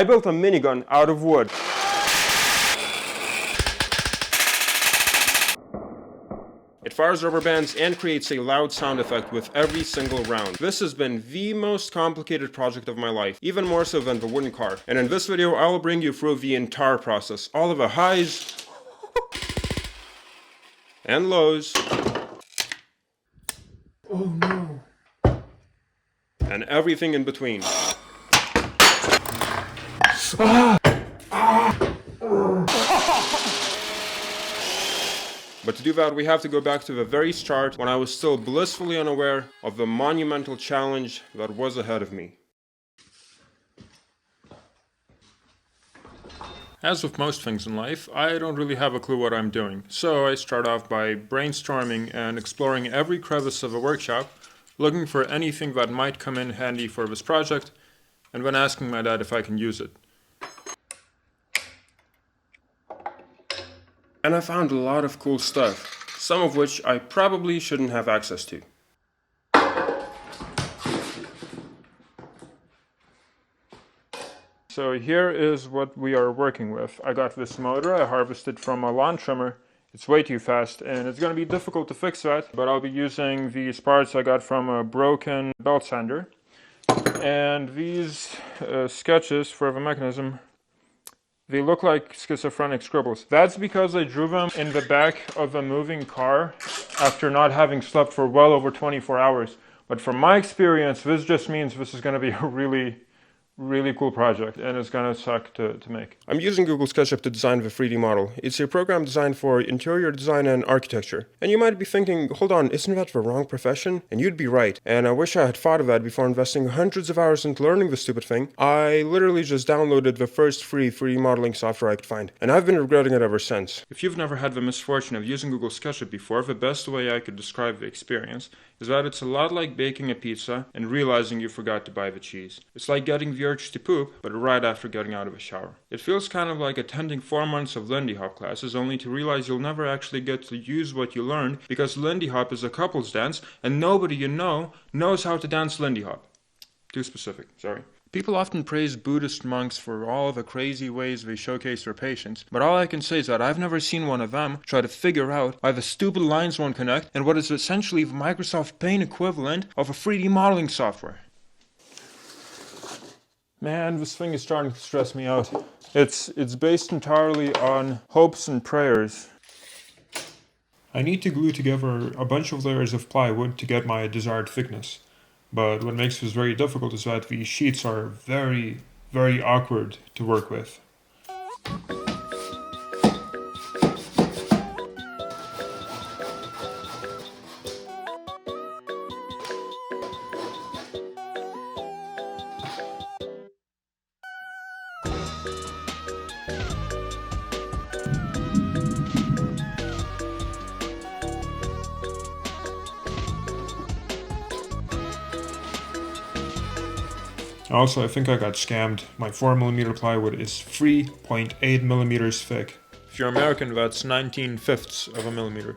I built a minigun out of wood. It fires rubber bands and creates a loud sound effect with every single round. This has been the most complicated project of my life, even more so than the wooden car. And in this video, I will bring you through the entire process, all of the highs and lows. Oh no. And everything in between. But to do that, we have to go back to the very start, when I was still blissfully unaware of the monumental challenge that was ahead of me. As with most things in life, I don't really have a clue what I'm doing, so I start off by brainstorming and exploring every crevice of a workshop, looking for anything that might come in handy for this project, and then asking my dad if I can use it. And I found a lot of cool stuff, some of which I probably shouldn't have access to. So here is what we are working with. I got this motor I harvested from a lawn trimmer. It's way too fast and it's going to be difficult to fix that, but I'll be using these parts I got from a broken belt sander. And these sketches for the mechanism, they look like schizophrenic scribbles. That's because I drew them in the back of a moving car after not having slept for well over 24 hours. But from my experience, this just means this is going to be a really cool project, and it's gonna suck to make. I'm using Google SketchUp to design the 3D model. It's a program designed for interior design and architecture. And you might be thinking, hold on, isn't that the wrong profession? And you'd be right. And I wish I had thought of that before investing hundreds of hours into learning this stupid thing. I literally just downloaded the first free 3D modeling software I could find, and I've been regretting it ever since. If you've never had the misfortune of using Google SketchUp before, the best way I could describe the experience is that it's a lot like baking a pizza and realizing you forgot to buy the cheese. It's like getting the urge to poop, but right after getting out of a shower. It feels kind of like attending 4 months of Lindy Hop classes, only to realize you'll never actually get to use what you learned, because Lindy Hop is a couples dance, and nobody you know knows how to dance Lindy Hop. Too specific, sorry. People often praise Buddhist monks for all the crazy ways they showcase their patience, but all I can say is that I've never seen one of them try to figure out why the stupid lines won't connect and what is essentially the Microsoft Paint equivalent of a 3D modeling software. Man, this thing is starting to stress me out. It's based entirely on hopes and prayers. I need to glue together a bunch of layers of plywood to get my desired thickness. But what makes this very difficult is that these sheets are very awkward to work with. Also, I think I got scammed. My 4mm plywood is 3.8mm thick. If you're American, that's 19/5 of a millimeter.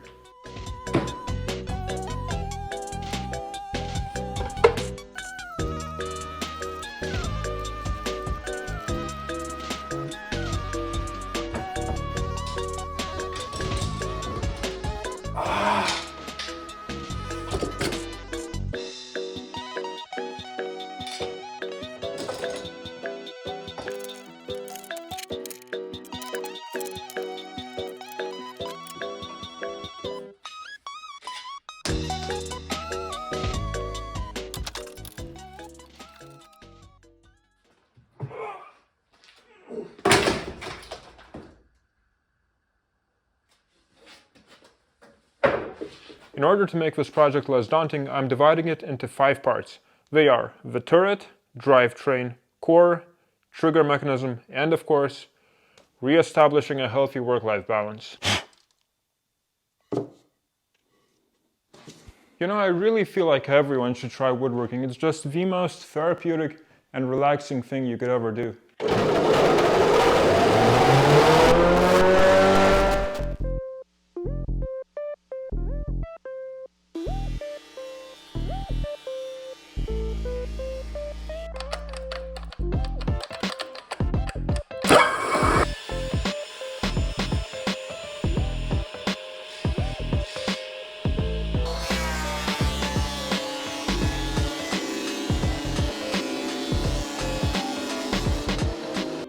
In order to make this project less daunting, I'm dividing it into 5 parts. They are the turret, drivetrain, core, trigger mechanism, and of course, re-establishing a healthy work-life balance. You know, I really feel like everyone should try woodworking. It's just the most therapeutic and relaxing thing you could ever do.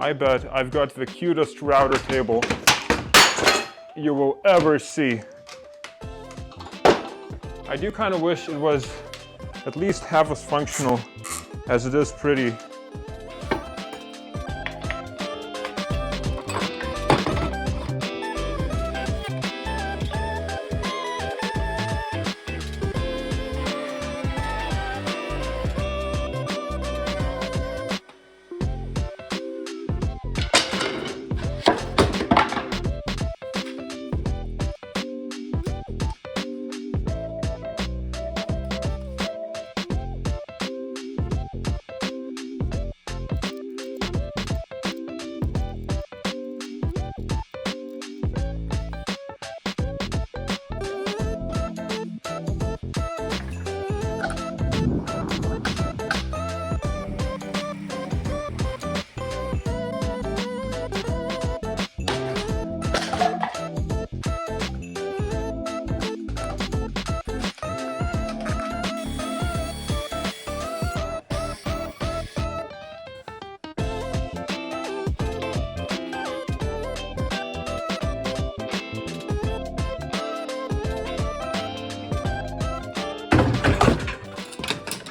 I bet I've got the cutest router table you will ever see. I do kind of wish it was at least half as functional as it is pretty.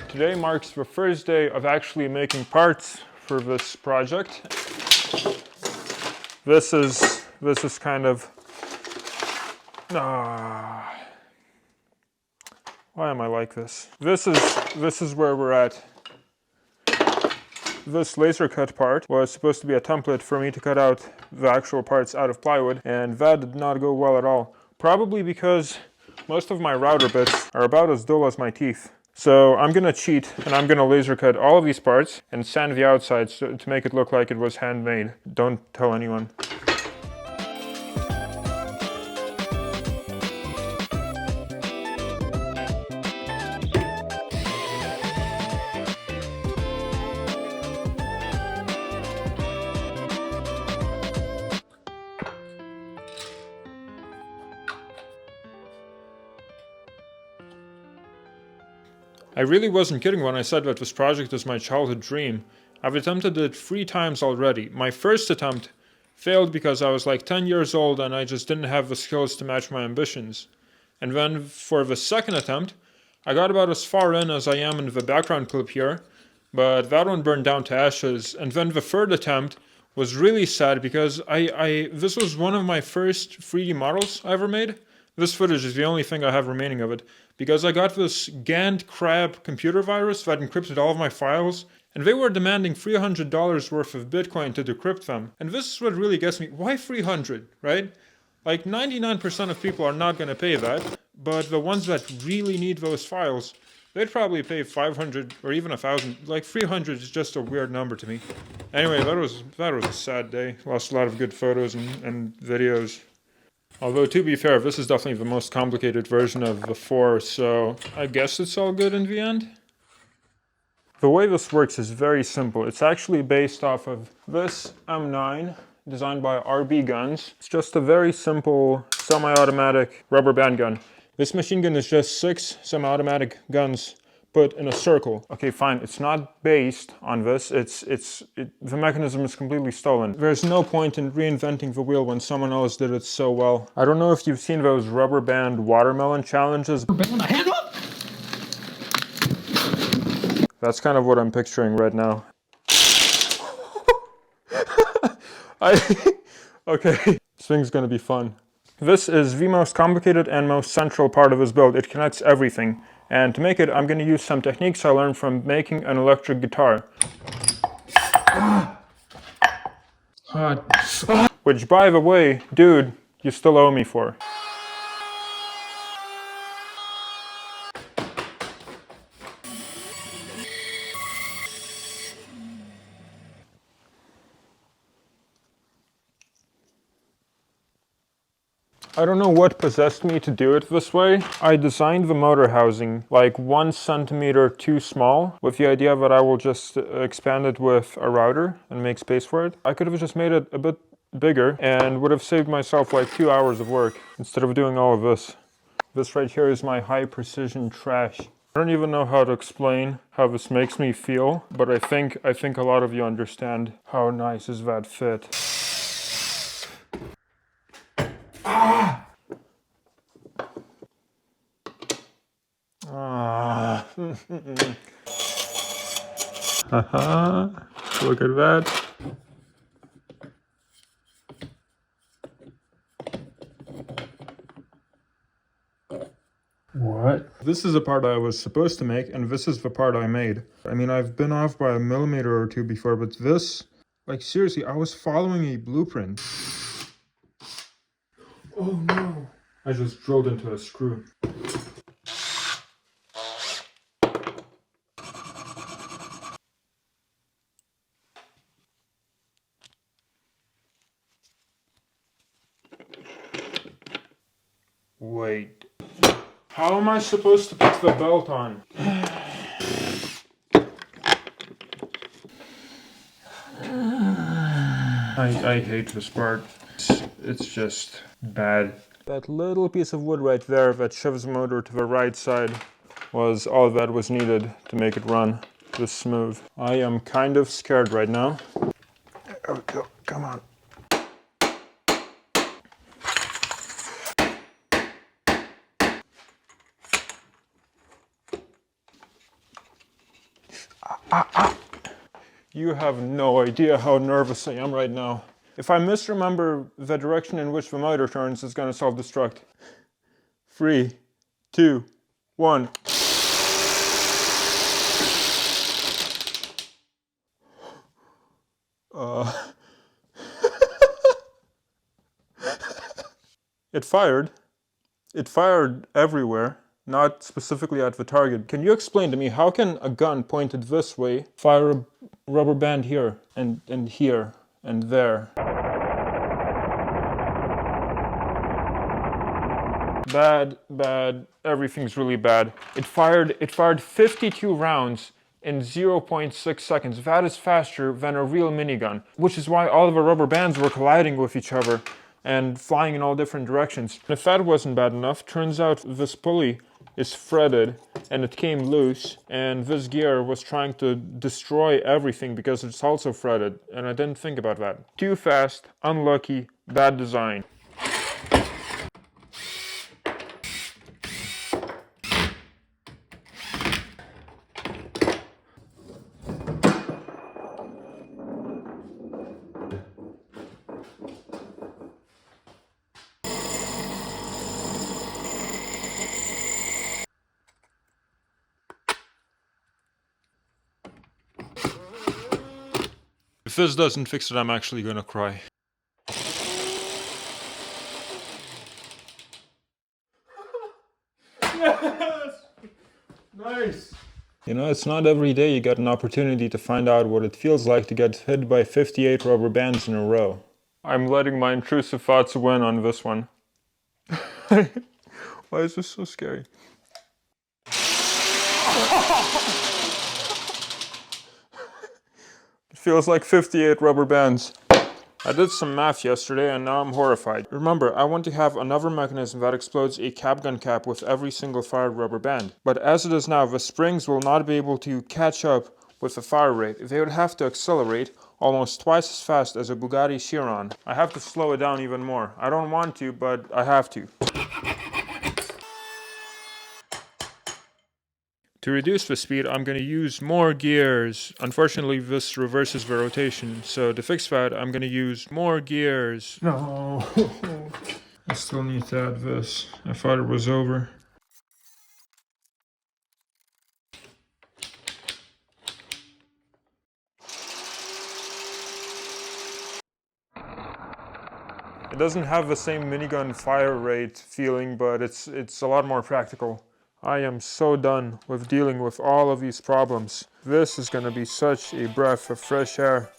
Today marks the first day of actually making parts for this project. This is kind of why am I like this? This is where we're at. This laser cut part was supposed to be a template for me to cut out the actual parts out of plywood, and that did not go well at all. Probably because most of my router bits are about as dull as my teeth. So I'm gonna cheat and I'm gonna laser cut all of these parts and sand the outsides to make it look like it was handmade. Don't tell anyone. I really wasn't kidding when I said that this project is my childhood dream. I've attempted it 3 times already. My first attempt failed because I was like 10 years old and I just didn't have the skills to match my ambitions. And then for the second attempt, I got about as far in as I am in the background clip here, but that one burned down to ashes. And then the third attempt was really sad because this was one of my first 3D models I ever made. This footage is the only thing I have remaining of it, because I got this Gant Crab computer virus that encrypted all of my files, and they were demanding $300 worth of Bitcoin to decrypt them. And this is what really gets me. Why 300, right? Like 99% of people are not going to pay that, but the ones that really need those files, they'd probably pay 500 or even 1,000. Like 300 is just a weird number to me. Anyway, that was a sad day. Lost a lot of good photos and videos. Although, to be fair, this is definitely the most complicated version of the 4, so I guess it's all good in the end. The way this works is very simple. It's actually based off of this M9, designed by RB Guns. It's just a very simple semi-automatic rubber band gun. This machine gun is just 6 semi-automatic guns put in a circle. Okay, fine, it's not based on this, the mechanism is completely stolen. There's no point in reinventing the wheel when someone else did it so well. I don't know if you've seen those rubber band watermelon challenges. Hand up! That's kind of what I'm picturing right now. Okay, this thing's gonna be fun. This is the most complicated and most central part of this build. It connects everything. And to make it, I'm going to use some techniques I learned from making an electric guitar. Which, by the way, dude, you still owe me for. I don't know what possessed me to do it this way. I designed the motor housing like 1 centimeter too small, with the idea that I will just expand it with a router and make space for it. I could have just made it a bit bigger and would have saved myself like 2 hours of work instead of doing all of this. This right here is my high precision trash. I don't even know how to explain how this makes me feel, but I think a lot of you understand how nice is that fit. Ah! Ah. Haha. Look at that. What? This is a part I was supposed to make, and this is the part I made. I mean, I've been off by a millimeter or two before, but this, like seriously, I was following a blueprint. Oh no. I just drilled into a screw. Wait. How am I supposed to put the belt on? I hate this part. It's just bad. That little piece of wood right there that shoves the motor to the right side was all that was needed to make it run this smooth. I am kind of scared right now. There we go. Come on. You have no idea how nervous I am right now. If I misremember the direction in which the motor turns, it's gonna self-destruct. 3, 2, 1. It fired. It fired everywhere, not specifically at the target. Can you explain to me, how can a gun pointed this way fire a rubber band here and here and there? Bad, everything's really bad. It fired 52 rounds in 0.6 seconds. That is faster than a real minigun, which is why all of the rubber bands were colliding with each other and flying in all different directions. If that wasn't bad enough, turns out this pulley is threaded and it came loose, and this gear was trying to destroy everything because it's also threaded, and I didn't think about that. Too fast, unlucky, bad design. If this doesn't fix it, I'm actually gonna cry. Yes! Nice! You know, it's not every day you get an opportunity to find out what it feels like to get hit by 58 rubber bands in a row. I'm letting my intrusive thoughts win on this one. Why is this so scary? It feels like 58 rubber bands. I did some math yesterday and now I'm horrified. Remember, I want to have another mechanism that explodes a cap gun cap with every single fired rubber band. But as it is now, the springs will not be able to catch up with the fire rate. They would have to accelerate almost twice as fast as a Bugatti Chiron. I have to slow it down even more. I don't want to, but I have to. To reduce the speed, I'm going to use more gears. Unfortunately, this reverses the rotation, so to fix that, I'm going to use more gears. No, I still need to add this. I thought it was over. It doesn't have the same minigun fire rate feeling, but it's a lot more practical. I am so done with dealing with all of these problems. This is going to be such a breath of fresh air.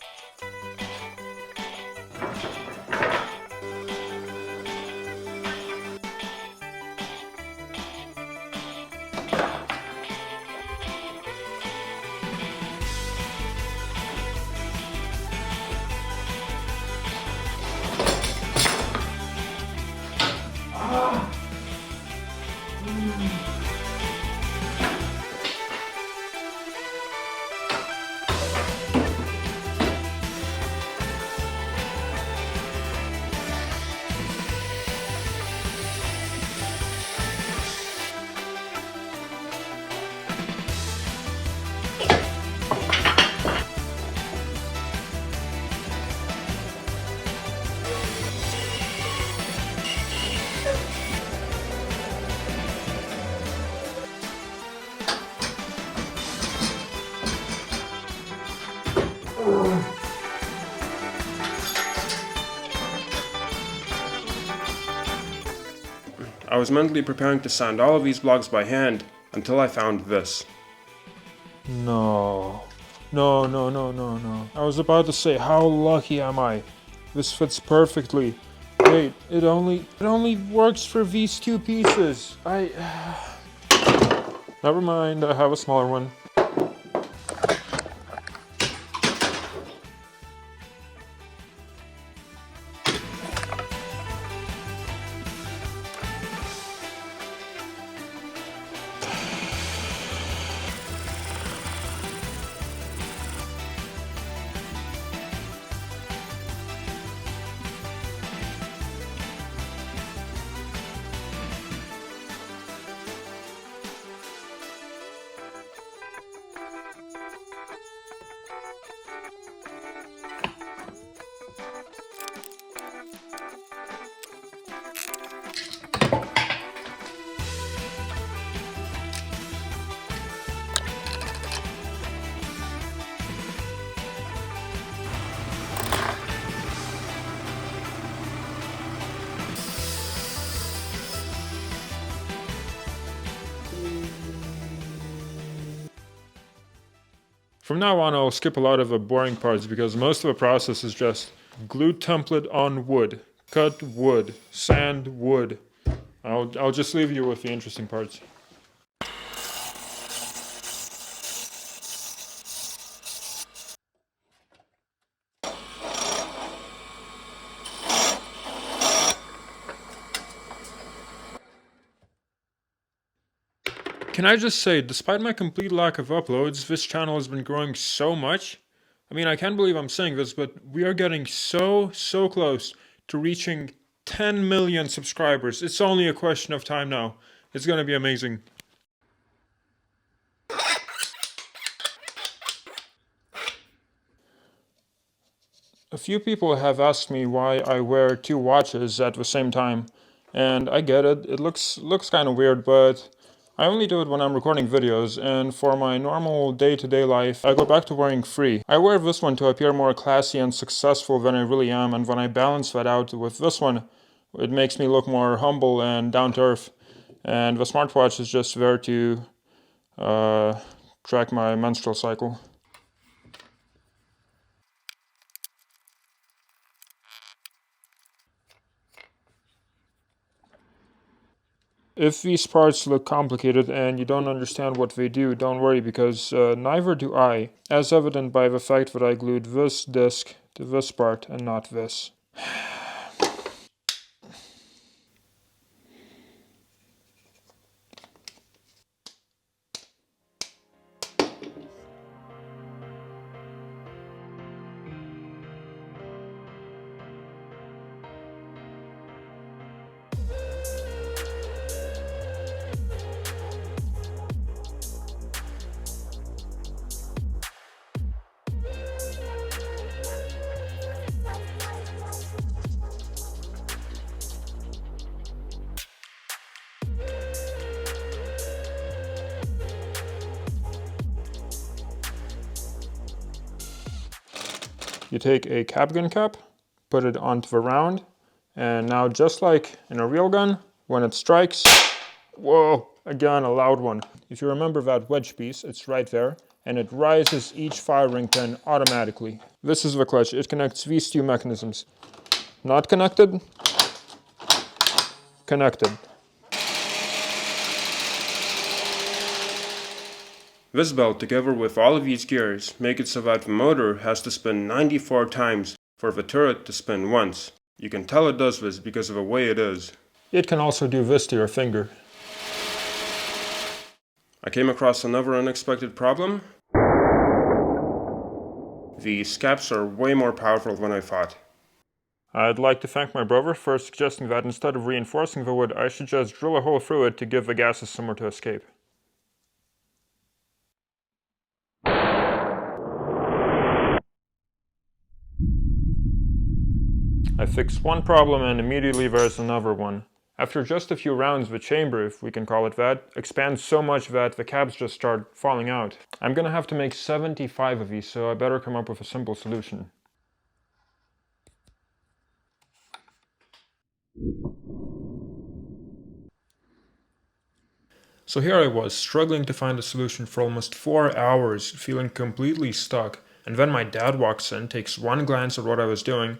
I was mentally preparing to sand all of these blocks by hand until I found this. No. No, no, no, no, no. I was about to say, how lucky am I? This fits perfectly. Wait, it only works for these two pieces. Never mind, I have a smaller one. From now on, I'll skip a lot of the boring parts because most of the process is just glue template on wood, cut wood, sand wood. I'll just leave you with the interesting parts. Can I just say, despite my complete lack of uploads, this channel has been growing so much. I mean, I can't believe I'm saying this, but we are getting so close to reaching 10 million subscribers. It's only a question of time now. It's gonna be amazing. A few people have asked me why I wear two watches at the same time, and I get it. It looks kind of weird, but I only do it when I'm recording videos, and for my normal day-to-day life, I go back to wearing three. I wear this one to appear more classy and successful than I really am, and when I balance that out with this one, it makes me look more humble and down-to-earth. And the smartwatch is just there to track my menstrual cycle. If these parts look complicated and you don't understand what they do, don't worry because neither do I, as evident by the fact that I glued this disc to this part and not this. You take a cap gun cap, put it onto the round, and now just like in a real gun, when it strikes, whoa, again a loud one. If you remember that wedge piece, it's right there, and it rises each firing pin automatically. This is the clutch, it connects these two mechanisms. Not connected, connected. This belt, together with all of these gears, make it so that the motor has to spin 94 times for the turret to spin once. You can tell it does this because of the way it is. It can also do this to your finger. I came across another unexpected problem. These caps are way more powerful than I thought. I'd like to thank my brother for suggesting that instead of reinforcing the wood, I should just drill a hole through it to give the gases somewhere to escape. I fixed one problem and immediately there's another one. After just a few rounds, the chamber, if we can call it that, expands so much that the caps just start falling out. I'm gonna have to make 75 of these, so I better come up with a simple solution. So here I was, struggling to find a solution for almost 4 hours, feeling completely stuck, and then my dad walks in, takes one glance at what I was doing,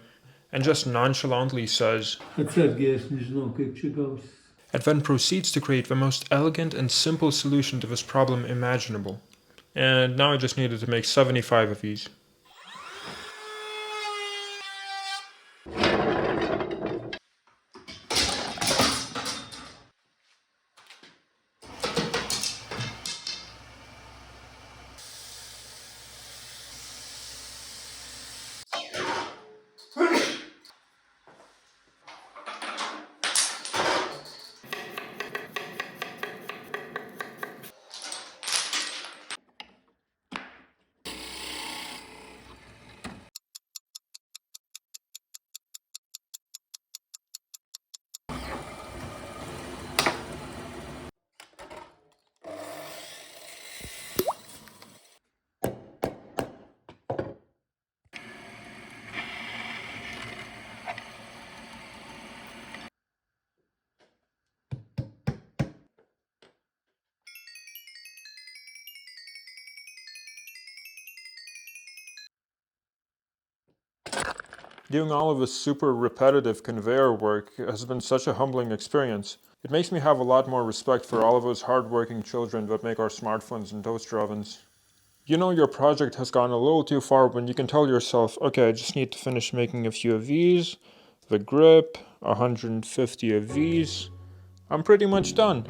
and just nonchalantly says, and then proceeds to create the most elegant and simple solution to this problem imaginable. And now I just needed to make 75 of these. Doing all of this super repetitive conveyor work has been such a humbling experience. It makes me have a lot more respect for all of those hardworking children that make our smartphones and toaster ovens. You know your project has gone a little too far when you can tell yourself, okay, I just need to finish making a few of these, the grip, 150 of these. I'm pretty much done.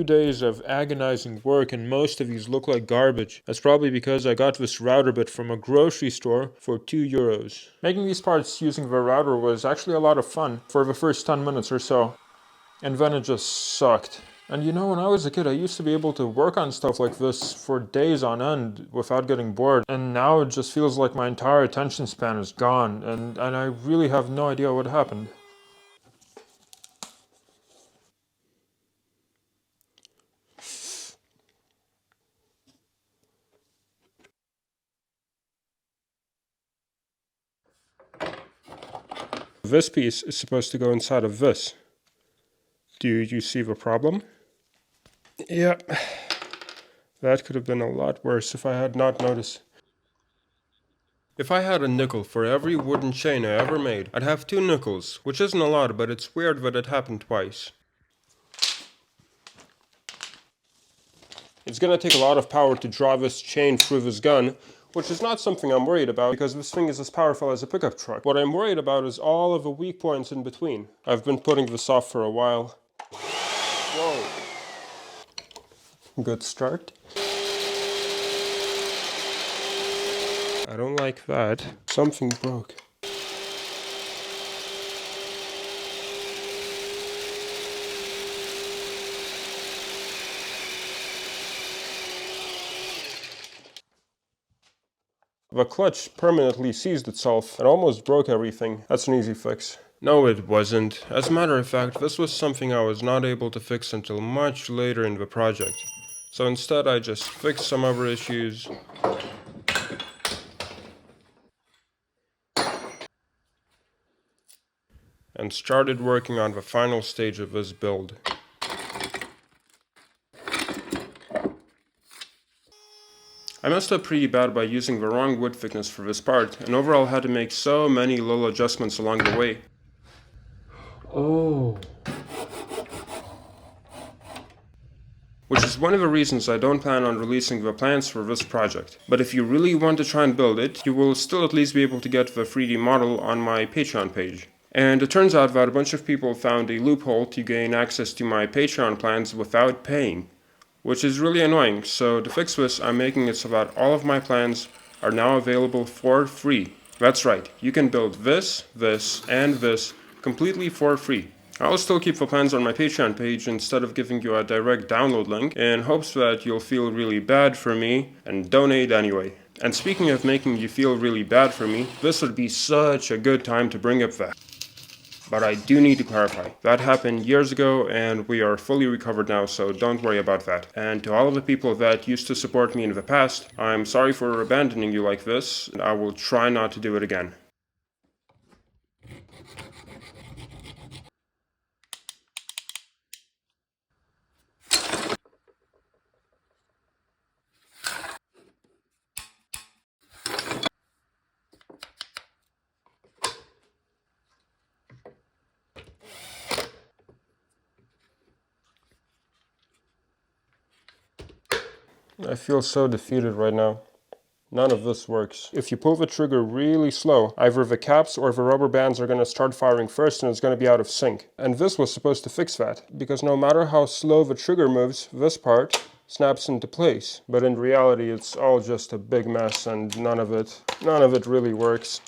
Days of agonizing work and most of these look like garbage. That's probably because I got this router bit from a grocery store for €2. Making these parts using the router was actually a lot of fun for the first 10 minutes or so. And then it just sucked. And you know, when I was a kid, I used to be able to work on stuff like this for days on end without getting bored. And now it just feels like my entire attention span is gone. And I really have no idea what happened. This piece is supposed to go inside of this. Do you see the problem? Yeah, that could have been a lot worse if I had not noticed. If I had a nickel for every wooden chain I ever made, I'd have 2 nickels, which isn't a lot, but it's weird that it happened twice. It's gonna take a lot of power to draw this chain through this gun, which is not something I'm worried about because this thing is as powerful as a pickup truck. What I'm worried about is all of the weak points in between. I've been putting this off for a while. Whoa. Good start. I don't like that. Something broke. The clutch permanently seized itself and almost broke everything. That's an easy fix. No, it wasn't. As a matter of fact, this was something I was not able to fix until much later in the project. So instead I just fixed some other issues. And started working on the final stage of this build. I messed up pretty bad by using the wrong wood thickness for this part, and overall had to make so many little adjustments along the way. Oh. Which is one of the reasons I don't plan on releasing the plans for this project. But if you really want to try and build it, you will still at least be able to get the 3D model on my Patreon page. And it turns out that a bunch of people found a loophole to gain access to my Patreon plans without paying. which is really annoying. So to fix this, I'm making it so that all of my plans are now available for free. That's right, you can build this, and this completely for free. I'll still keep the plans on my Patreon page instead of giving you a direct download link, in hopes that you'll feel really bad for me and donate anyway. And speaking of making you feel really bad for me, this would be such a good time to bring up that. But I do need to clarify, that happened years ago and we are fully recovered now, so don't worry about that. And to all of the people that used to support me in the past, I'm sorry for abandoning you like this, and I will try not to do it again. I feel so defeated right now. None of this works. If you pull the trigger really slow, either the caps or the rubber bands are going to start firing first and it's going to be out of sync. And this was supposed to fix that, because no matter how slow the trigger moves, this part snaps into place. But in reality, it's all just a big mess and none of it really works.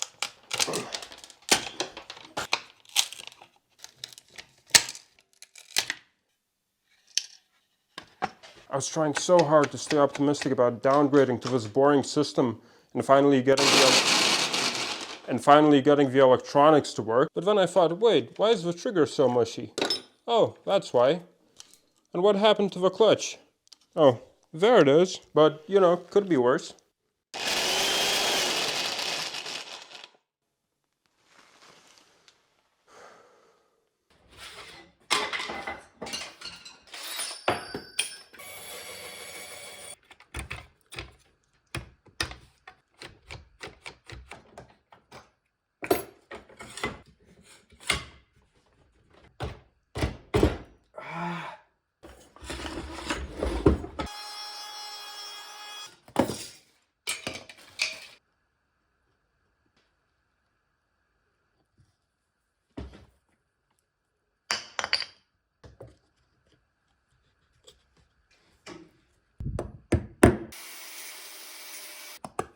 I was trying so hard to stay optimistic about downgrading to this boring system and finally getting the electronics to work. But then I thought, wait, why is the trigger so mushy? Oh, that's why. And what happened to the clutch? Oh, there it is. But, you know, could be worse.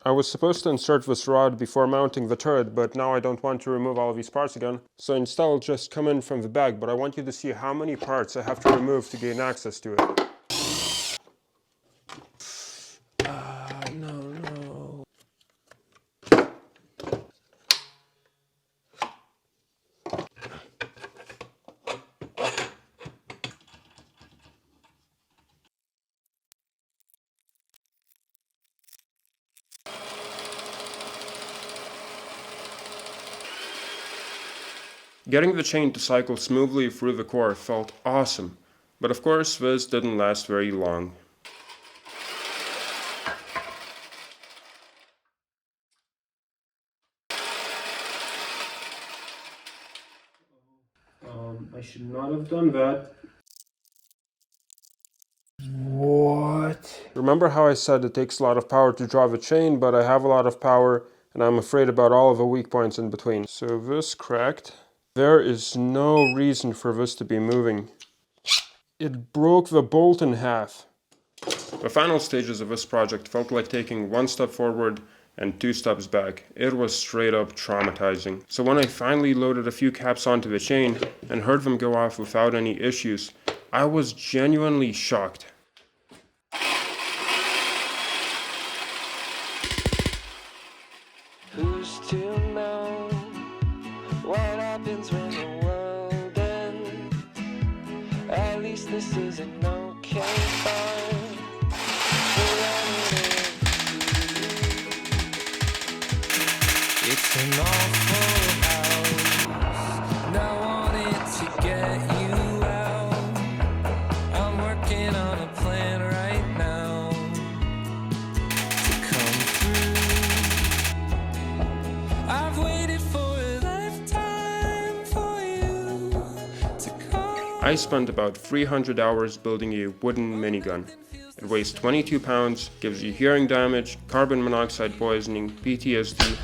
I was supposed to insert this rod before mounting the turret, but now I don't want to remove all of these parts again. So instead I'll just come in from the back, but I want you to see how many parts I have to remove to gain access to it. No. Getting the chain to cycle smoothly through the core felt awesome, but of course this didn't last very long. I should not have done that. What? Remember how I said it takes a lot of power to draw the chain, but I have a lot of power and I'm afraid about all of the weak points in between. So this cracked. There is no reason for this to be moving. It broke the bolt in half. The final stages of this project felt like taking one step forward and 2 steps back. It was straight up traumatizing. So when I finally loaded a few caps onto the chain and heard them go off without any issues, I was genuinely shocked. Who's to know what happens when the world ends? At least this is an okay fun. It's an awful house. Now I wanted to get you out. I'm working on a plan right now to come through. I've waited for a lifetime for you to come. I spent about 300 hours building a wooden minigun. It weighs 22 pounds, gives you hearing damage, carbon monoxide poisoning, PTSD,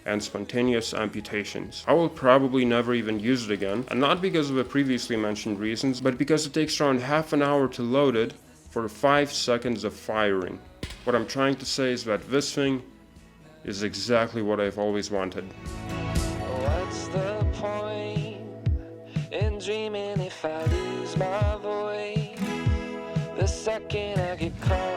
and spontaneous amputations. I will probably never even use it again, and not because of the previously mentioned reasons, but because it takes around half an hour to load it, for 5 seconds of firing. What I'm trying to say is that this thing is exactly what I've always wanted. What's the point in dreaming if I lose my voice? The second I get caught